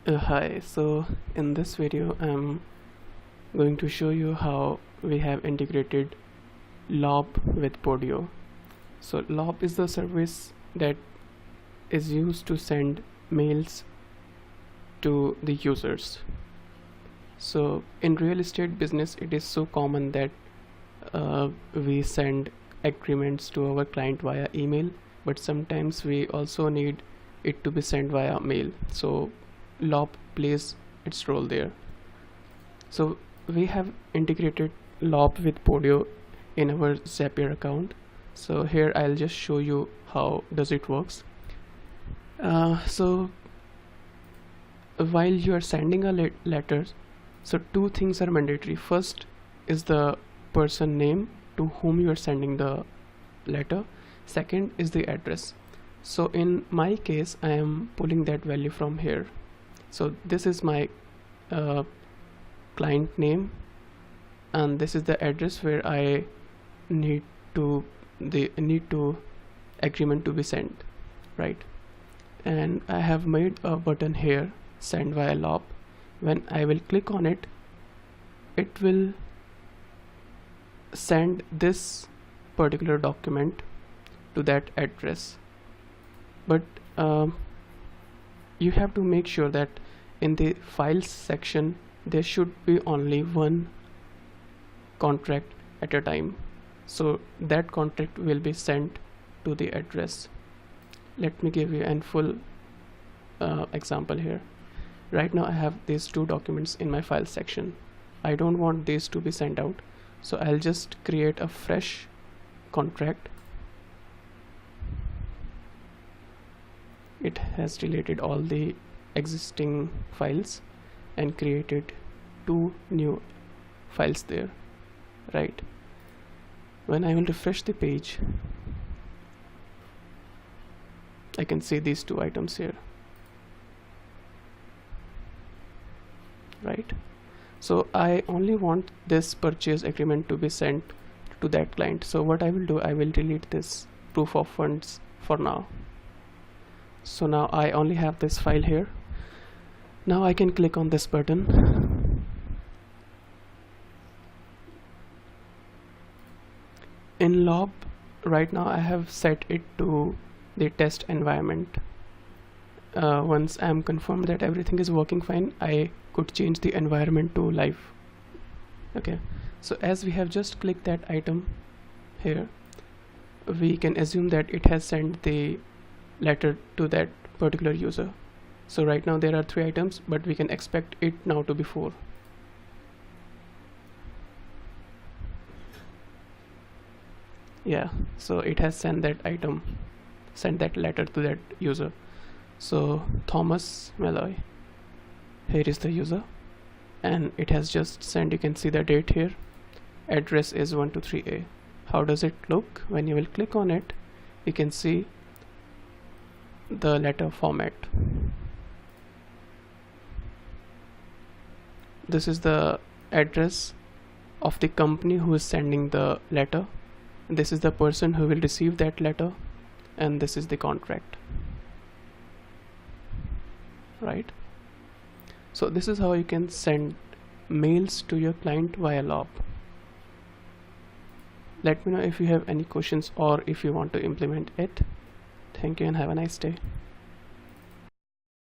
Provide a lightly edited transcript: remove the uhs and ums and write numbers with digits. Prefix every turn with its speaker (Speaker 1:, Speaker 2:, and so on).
Speaker 1: Hi, so in this video I'm going to show you how we have integrated Lob with Podio. So Lob is the service that is used to send mails to the users. So in real estate business it is so common that we send agreements to our client via email, but sometimes we also need it to be sent via mail. So Lob plays its role there. So we have integrated Lob with Podio in our Zapier account. So here I'll just show you how does it works. So while you are sending a letter, so two things are mandatory. First is the person name to whom you are sending the letter. Second is the address. So in my case I am pulling that value from here. So this is my client name and this is the address where I need agreement to be sent, right? And I have made a button here, send via Lob. When I will click on it, it will send this particular document to that address, but you have to make sure that in the files section there should be only one contract at a time, so that contract will be sent to the address. Let me give you a full example here. Right now I have these two documents in my file section. I don't want these to be sent out, so I'll just create a fresh contract. It has deleted all the existing files and created two new files there, right? When I will refresh the page, I can see these two items here, right? So I only want this purchase agreement to be sent to that client. So what I will do, I will delete this proof of funds for now. So now I only have this file here. Now I can click on this button. In Lob, right now I have set it to the test environment. Once I am confirmed that everything is working fine, I could change the environment to live. Okay, so as we have just clicked that item here, we can assume that it has sent the letter to that particular user. So right now there are 3 items, but we can expect it now to be 4. Yeah, so it has sent that letter to that user. So Thomas Malloy, here is the user, and it has just sent. You can see the date here. Address is 123A. How does it look? When you will click on it, you can see the letter format. This is the address of the company who is sending the letter. This is the person who will receive that letter, and this is the contract, right? So this is how you can send mails to your client via Lob. Let me know if you have any questions or if you want to implement it. Thank you and have a nice day.